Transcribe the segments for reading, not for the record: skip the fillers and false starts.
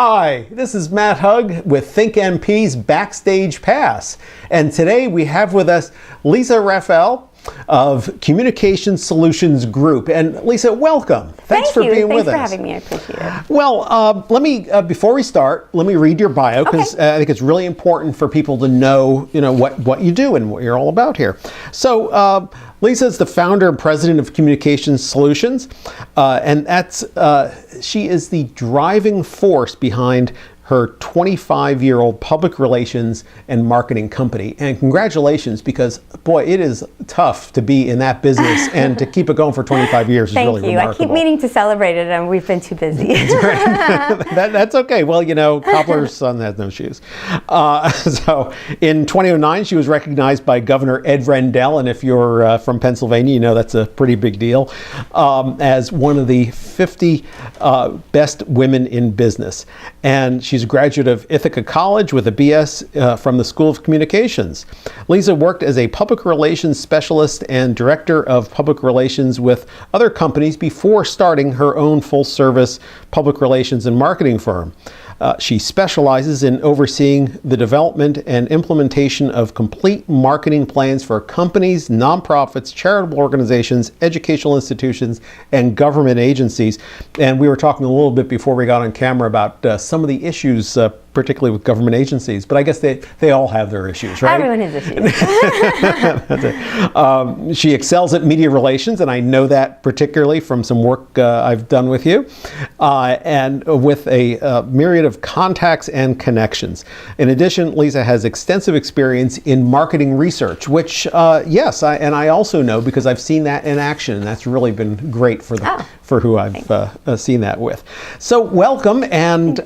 Hi, this is Matt Hugg with ThinkMP's Backstage Pass. And today we have with us Leza Raffel of Communication Solutions Group. And Leza, welcome. Thanks for being with us. Thanks for having me. I appreciate it. Well, let me, before we start, let me read your bio because I think it's really important for people to know, what you do and what you're all about here. So, Leza is the founder and president of Communication Solutions, and she is the driving force behind her 25-year-old public relations and marketing company. And congratulations, because boy, it is tough to be in that business and to keep it going for 25 years is really remarkable. Thank you. I keep meaning to celebrate it and we've been too busy. That's okay. Well, cobbler's son has no shoes. So in 2009, she was recognized by Governor Ed Rendell, and if you're from Pennsylvania, you know that's a pretty big deal, as one of the 50 best women in business. And she's a graduate of Ithaca College with a BS from the School of Communications. Leza worked as a public relations specialist and director of public relations with other companies before starting her own full-service public relations and marketing firm. She specializes in overseeing the development and implementation of complete marketing plans for companies, nonprofits, charitable organizations, educational institutions, and government agencies. And we were talking a little bit before we got on camera about some of the issues, particularly with government agencies, but I guess they all have their issues, right? Everyone has issues. She excels at media relations, and I know that particularly from some work I've done with you, and with a myriad of contacts and connections. In addition, Leza has extensive experience in marketing research, which, yes, I also know because I've seen that in action, and that's really been great for who I've seen that with. So welcome, and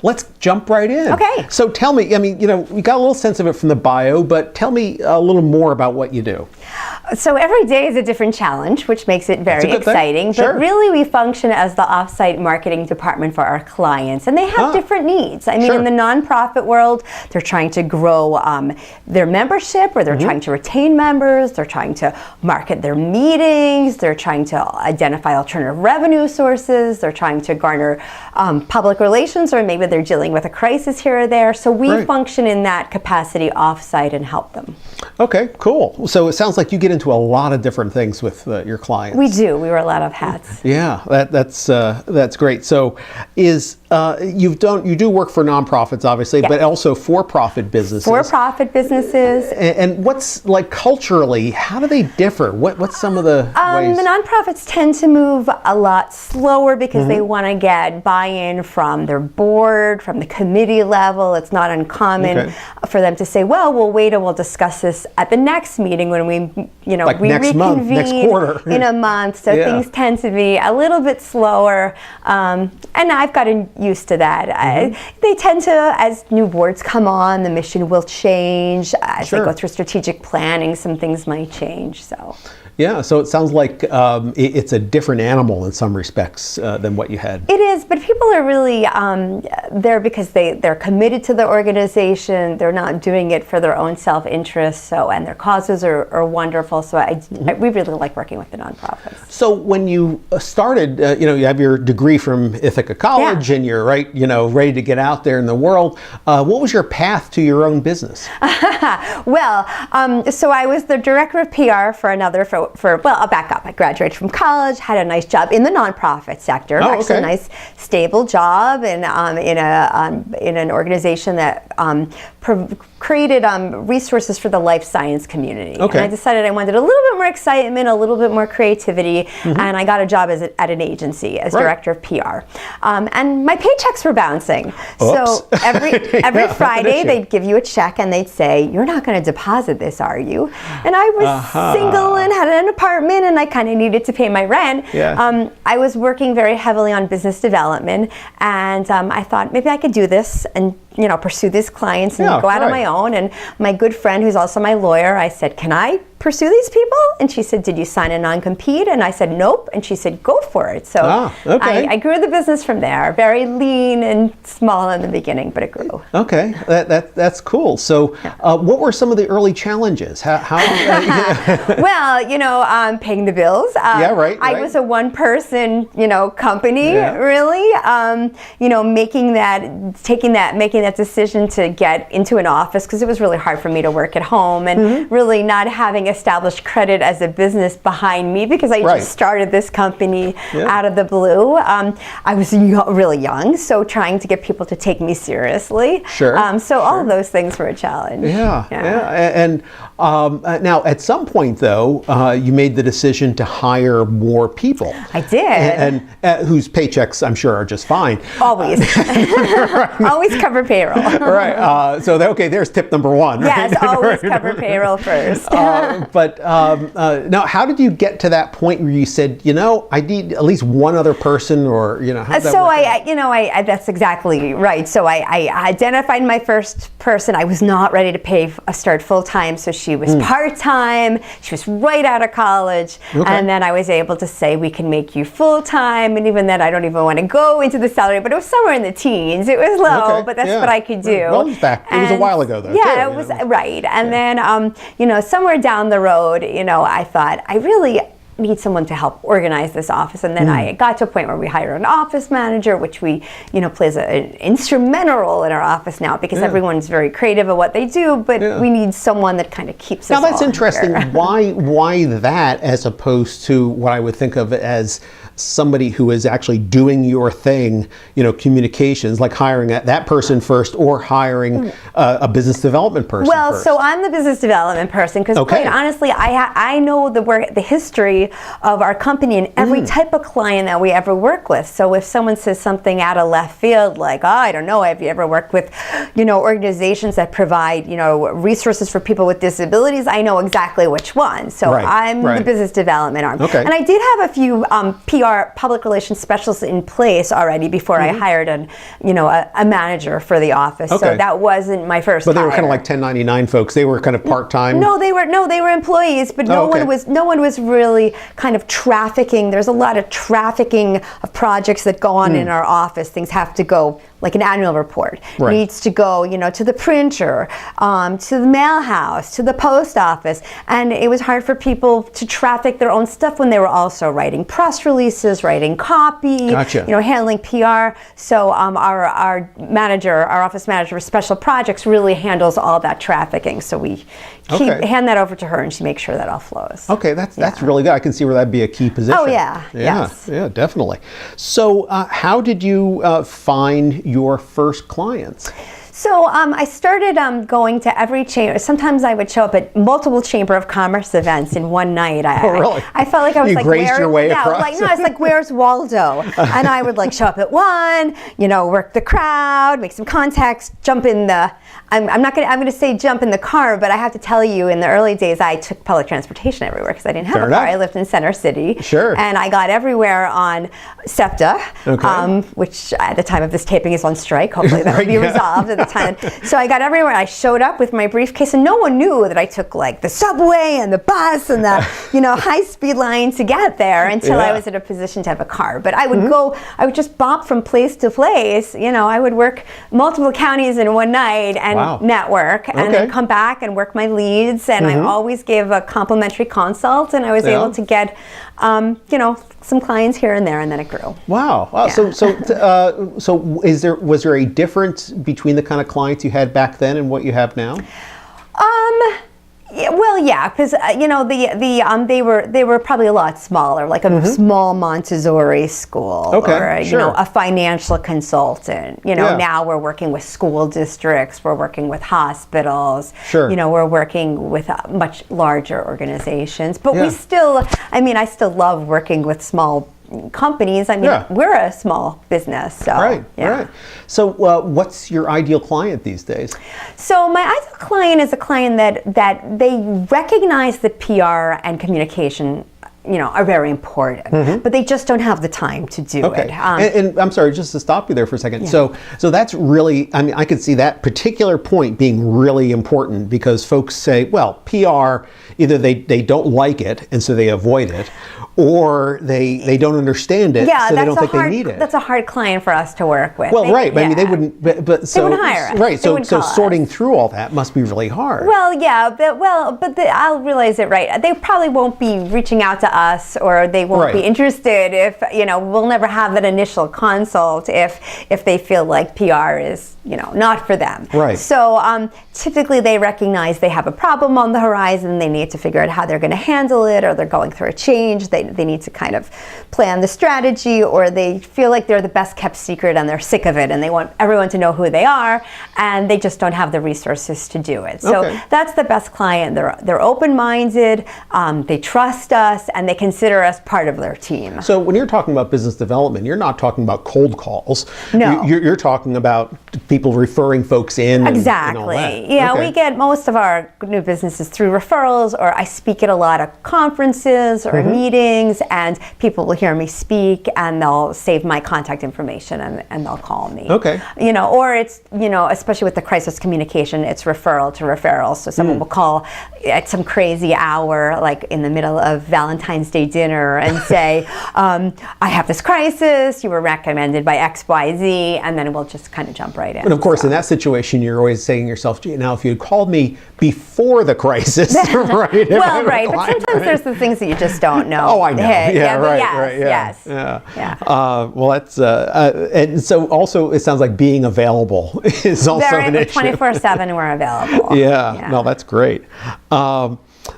let's jump right in. Okay. So tell me, we got a little sense of it from the bio, but tell me a little more about what you do. So every day is a different challenge, which makes it very exciting. Sure. But really, we function as the offsite marketing department for our clients, and they have different needs. I mean, in the nonprofit world, they're trying to grow their membership, or they're trying to retain members. They're trying to market their meetings. They're trying to identify alternative revenue sources. They're trying to garner public relations, or maybe they're dealing with a crisis here or there. So we function in that capacity offsite and help them. Okay, cool. So it sounds like you get into a lot of different things with your clients. We do. We wear a lot of hats. Yeah, that's great. So you do work for nonprofits, obviously, but also for-profit businesses. For-profit businesses. And what's, like, culturally, how do they differ? What's some of the ways? The nonprofits tend to move a lot slower because they want to get buy-in from their board, from the committee level. It's not uncommon for them to say, well, we'll wait and we'll discuss this at the next meeting when we like we next reconvene month, next quarter. in a month. So things tend to be a little bit slower. And I've gotten used to that. They tend to, as new boards come on, the mission will change. As they go through strategic planning, some things might change. So. Yeah, so it sounds like it's a different animal in some respects than what you had. It is, but people are really there because they're committed to the organization. They're not doing it for their own self-interest. So, and their causes are wonderful. So we really like working with the nonprofits. So when you started, you have your degree from Ithaca College, and you're ready to get out there in the world. What was your path to your own business? Well, so I was the director of PR for I'll back up. I graduated from college, had a nice job in the nonprofit sector, actually a nice stable job in an organization that created resources for the life science community. And I decided I wanted a little bit more excitement, a little bit more creativity, and I got a job at an agency as director of PR. And my paychecks were bouncing. So every Friday they'd give you a check and they'd say, "You're not going to deposit this, are you?" And I was single and had an apartment, and I kind of needed to pay my rent. I was working very heavily on business development, and I thought maybe I could do this and pursue these clients and go out on my own. And my good friend, who's also my lawyer, I said, can I pursue these people? And she said, did you sign a non-compete? And I said, nope. And she said, go for it. So I grew the business from there. Very lean and small in the beginning, but it grew. Okay, that's cool. So what were some of the early challenges? How Well, paying the bills. I was a one-person, company, really. Making that decision to get into an office, because it was really hard for me to work at home, and really not having established credit as a business behind me, because I just started this company out of the blue. I was really young, so trying to get people to take me seriously. All of those things were a challenge. And now, at some point, though, you made the decision to hire more people. I did. And whose paychecks, I'm sure, are just fine. Always. Always cover payroll. There's tip number one. Yes, always cover payroll first. But now, how did you get to that point where you said, I need at least one other person, or how did that work? That's exactly right. So I identified my first person. I was not ready to start full time, so she was part time. She was right out of college, and then I was able to say, we can make you full time. And even then, I don't even want to go into the salary, but it was somewhere in the teens. It was low, but that's what I could do. Well, it was a while ago, though. Yeah, it was right. And then, somewhere down the road, I thought, I really need someone to help organize this office. And then I got to a point where we hired an office manager, which we, plays an instrumental role in our office now, because everyone's very creative at what they do, but we need someone that kind of keeps us all. Now that's interesting. Why that, as opposed to what I would think of as somebody who is actually doing your thing, communications, like hiring that person first, or hiring a business development person first? So I'm the business development person, because quite honestly, I know the history of our company and every type of client that we ever work with. So if someone says something out of left field, like, I don't know, have you ever worked with, organizations that provide, resources for people with disabilities? I know exactly which one. So I'm the business development arm. And I did have a few PR, public relations specialists in place already before I hired a manager for the office. So that wasn't my first But they hire. were kind of like 1099 folks. They were kind of part-time? No, they were employees, but no one was really kind of trafficking. There's a lot of trafficking of projects that go on in our office. Things have to go, like an annual report needs to go, to the printer, to the mail house, to the post office. And it was hard for people to traffic their own stuff when they were also writing press releases, writing copy, handling PR. So our office manager for special projects really handles all that trafficking. So we hand that over to her, and she makes sure that all flows. Okay, that's really good. I can see where that'd be a key position. Oh yeah, yes. Yeah, definitely. So how did you find your first clients? So I started going to every chamber. Sometimes I would show up at multiple Chamber of Commerce events in one night. Really? I felt like I was you grazed your way across? It's like, where's Waldo? And I would show up at one, work the crowd, make some contacts, jump in the. I'm going to say jump in the car, but I have to tell you, in the early days, I took public transportation everywhere because I didn't have a car. I lived in Center City. Sure. And I got everywhere on SEPTA, which at the time of this taping is on strike. Hopefully that will be resolved at the time. So I got everywhere. I showed up with my briefcase, and no one knew that I took the subway and the bus and the high-speed line to get there until I was in a position to have a car. But I would go. I would just bop from place to place. I would work multiple counties in one night and network, and then come back and work my leads. And I always gave a complimentary consult, and I was able to get some clients here and there, and then it grew. Wow. Yeah. So was there a difference between the kind of clients you had back then and what you have now? Because they were probably a lot smaller, like a small Montessori school, or a financial consultant. Now we're working with school districts, we're working with hospitals. We're working with much larger organizations. But I still love working with small companies. We're a small business. So, right. So what's your ideal client these days? So my ideal client is a client that they recognize that PR and communication are very important, but they just don't have the time to do it. And I'm sorry, just to stop you there for a second. So that's really, I mean, I could see that particular point being really important, because folks say, well, PR, either they don't like it and so they avoid it, or they don't understand it, so they don't think they need it. That's a hard client for us to work with. Well, right. I mean, they wouldn't. But so they wouldn't hire us. Right. So sorting through all that must be really hard. Well, yeah. But I'll realize it right. They probably won't be reaching out to us, or they won't be interested if we'll never have that initial consult if they feel like PR is not for them. Right. So typically they recognize they have a problem on the horizon. They need to figure out how they're going to handle it, or they're going through a change. They need to kind of plan the strategy, or they feel like they're the best kept secret and they're sick of it and they want everyone to know who they are, and they just don't have the resources to do it. So that's the best client. They're open-minded, they trust us, and they consider us part of their team. So when you're talking about business development, you're not talking about cold calls. No. You're talking about people referring folks in. Exactly. And all that. Yeah, we get most of our new businesses through referrals, or I speak at a lot of conferences or meetings, and people will hear me speak and they'll save my contact information and they'll call me. Okay. Or it's, especially with the crisis communication, it's referral to referral. So someone will call at some crazy hour, like in the middle of Valentine's Day dinner, and say, I have this crisis, you were recommended by XYZ, and then we'll just kind of jump right in. And of course, in that situation, you're always saying to yourself, gee, now if you had called me before the crisis, right? Well, right, but sometimes there's the things that you just don't know. Oh, I know. Yes. Well, that's and so also it sounds like being available is also an issue. 24/7 we're available. Yeah. No, that's great.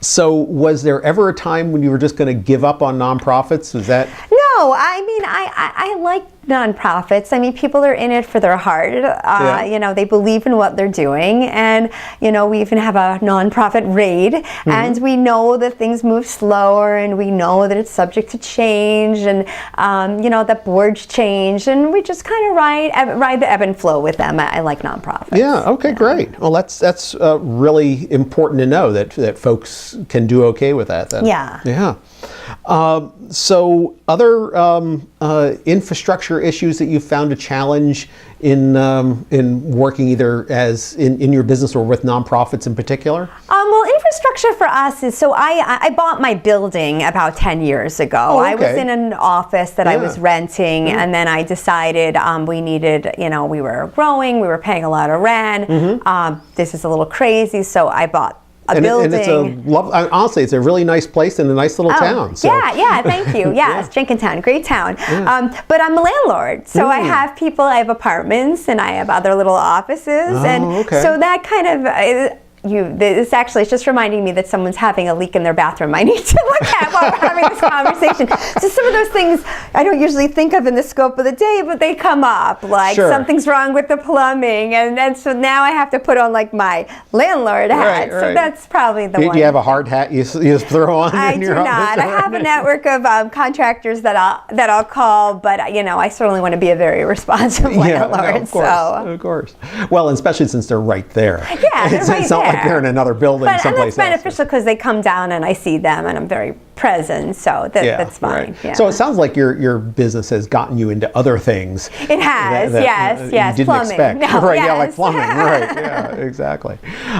So was there ever a time when you were just going to give up on nonprofits? Was that? No, I mean, I like nonprofits. I mean, people are in it for their heart. They believe in what they're doing. And, we even have a nonprofit raid, and we know that things move slower, and we know that it's subject to change, and, that boards change, and we just kind of ride the ebb and flow with them. I like nonprofits. Yeah, okay, great. Well, that's really important to know that folks can do okay with that then. Yeah. So other infrastructure issues that you found a challenge in working either as in your business or with nonprofits in particular? Well, infrastructure for us is, so I bought my building about 10 years ago. Oh, okay. I was in an office that I was renting, and then I decided we needed, we were growing, we were paying a lot of rent. This is a little crazy, so I bought a building. And honestly, it's a really nice place and a nice little town. So. Yeah, thank you. Yes, Jenkintown, great town. But I'm a landlord, so I have people, I have apartments, and I have other little offices, so that kind of this actually is just reminding me that someone's having a leak in their bathroom I need to look at while we're having this conversation. So some of those things I don't usually think of in the scope of the day, but they come up, like something's wrong with the plumbing, and so now I have to put on like my landlord hat. So that's probably the one. Do you have a hard hat you throw on? I do not. I have a network of contractors that I'll call, but I certainly want to be a very responsive landlord. Of course. Well, and especially since they're right there. Yeah, they're right there. Like they're in another building someplace else. And that's beneficial because they come down and I see them and I'm very present, so that's fine. Right. Yeah. So it sounds like your business has gotten you into other things. It has, yes. You didn't plumbing. expect. No, right, like plumbing, right, yeah, exactly.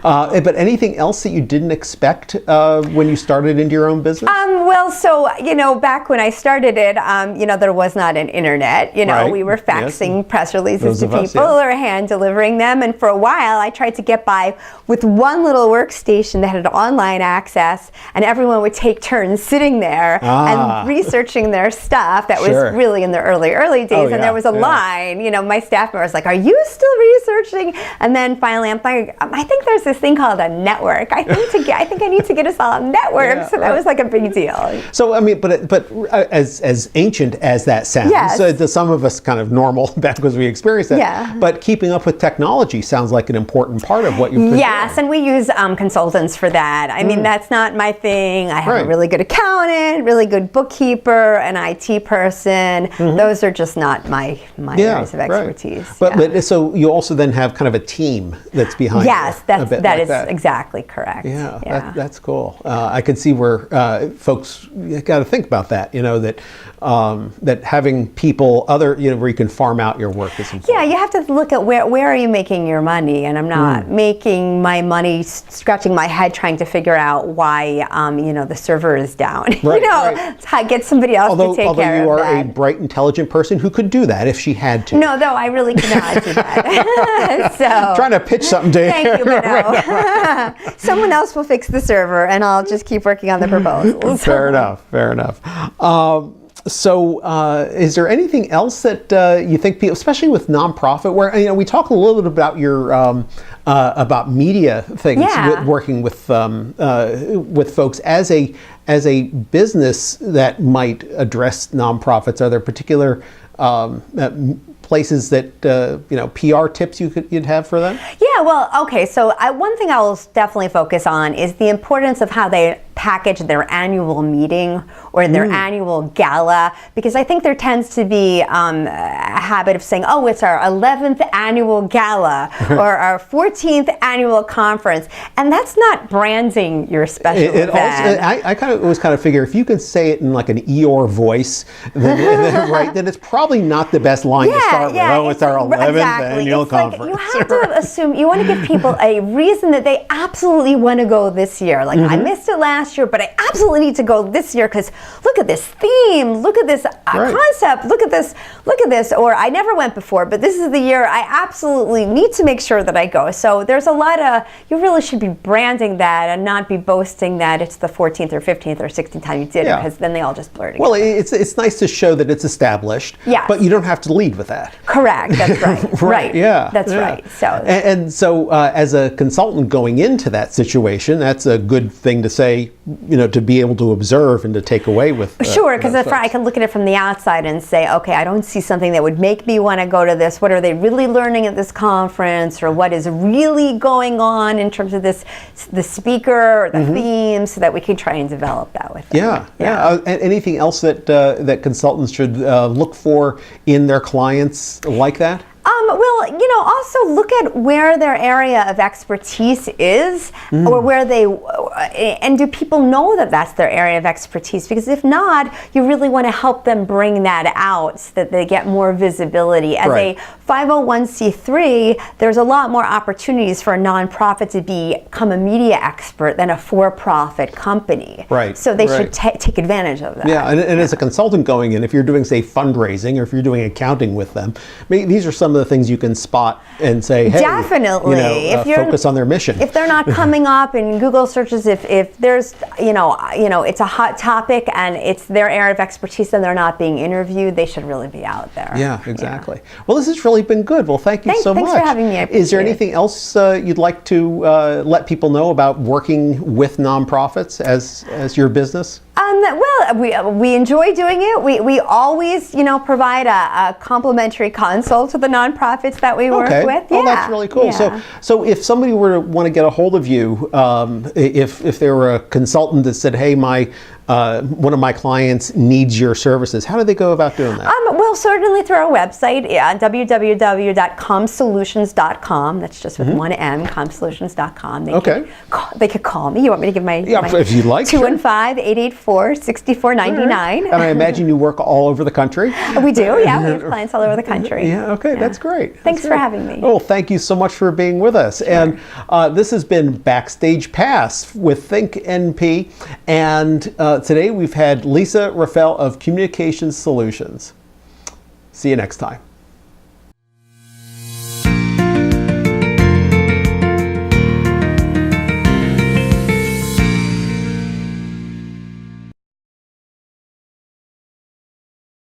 But anything else that you didn't expect when you started into your own business? Well, so, back when I started it, there was not an internet. We were faxing press releases to people or hand delivering them, and for a while I tried to get by with one little workstation that had online access, and everyone would take turns sitting there and researching their stuff. That was really in the early days, and there was a line. My staff member was like, "Are you still researching?" And then finally, I'm like, "I think there's this thing called a network. I think I need to get us all a network." So that was like a big deal. So I mean, but as ancient as that sounds, so to some of us kind of normal because we experienced it. Yeah. But keeping up with technology sounds like an important part of what you've been doing. Yes, and we use consultants for that. I mean, that's not my thing. I have a really good accountant, really good bookkeeper, an IT person. Those are just not my areas of expertise. Right. But so you also then have kind of a team that's behind. Yes, that is exactly correct. Yeah. That's cool. I could see where folks got to think about that. That having people where you can farm out your work is important. Yeah, you have to look at where are you making your money, and I'm not making my money scratching my head trying to figure out why the server is down. Right. Get somebody else to take care of that. Although you are a bright, intelligent person who could do that if she had to. No, though I really cannot do that. So trying to pitch something to you. Thank you, but no. Someone else will fix the server, and I'll just keep working on the proposals. Fair enough. So, is there anything else that you think people, especially with nonprofit, where we talk a little bit about your about media things, working with folks as a business that might address nonprofits? Are there particular places that PR tips you'd have for them? Yeah, well, okay. So one thing I'll definitely focus on is the importance of how they package their annual meeting or their annual gala, because I think there tends to be a habit of saying, oh, it's our 11th annual gala or our 14th annual conference, and that's not branding your special event. I always figure if you can say it in like an Eeyore voice, then it's probably not the best line to start with. Oh, it's our 11th annual conference. You have to assume, you want to give people a reason that they absolutely want to go this year. Like, I missed it last year, but I absolutely need to go this year because look at this theme, look at this concept, look at this, or I never went before, but this is the year I absolutely need to make sure that I go. So there's a lot of, you really should be branding that and not be boasting that it's the 14th or 15th or 16th time you did it, because then they all just blur together. Well, it's nice to show that it's established, but you don't have to lead with that. Correct, that's right. Right. Yeah. That's right. So and so as a consultant going into that situation, that's a good thing to say, to be able to observe and to take away with. Sure, because I can look at it from the outside and say, okay, I don't see something that would make me want to go to this. What are they really learning at this conference, or what is really going on in terms of the speaker or the theme, so that we can try and develop that with them. Anything else that consultants should look for in their clients like that? Well, also look at where their area of expertise is, or where and do people know that that's their area of expertise? Because if not, you really want to help them bring that out so that they get more visibility. As a 501c3, there's a lot more opportunities for a nonprofit to become a media expert than a for-profit company. Right. So they should take advantage of that. Yeah, and as a consultant going in, if you're doing, say, fundraising, or if you're doing accounting with them, these are some of the things you can spot and say, hey, definitely, focus on their mission. If they're not coming up in Google searches, if there's, it's a hot topic and it's their area of expertise and they're not being interviewed, they should really be out there. Yeah, exactly. Well, this has really been good. Well, thank you so much. Thanks for having me. Is there anything else you'd like to let people know about working with nonprofits as your business? Well, we enjoy doing it. We always, provide a complimentary consult to the nonprofits that we work with. Oh, that's really cool. Yeah. So if somebody were to want to get a hold of you, if they were a consultant that said, hey, one of my clients needs your services, how do they go about doing that? Well, certainly through our website, www.comsolutions.com. That's just with one M, comsolutions.com. They could call me. You want me to give my if you'd like, 215-884-6499. And I imagine you work all over the country. We do, yeah. We have clients all over the country. That's great. Thanks for having me. Oh, thank you so much for being with us. Sure. And this has been Backstage Pass with Think NP. And today we've had Leza Raffel of Communications Solutions. See you next time.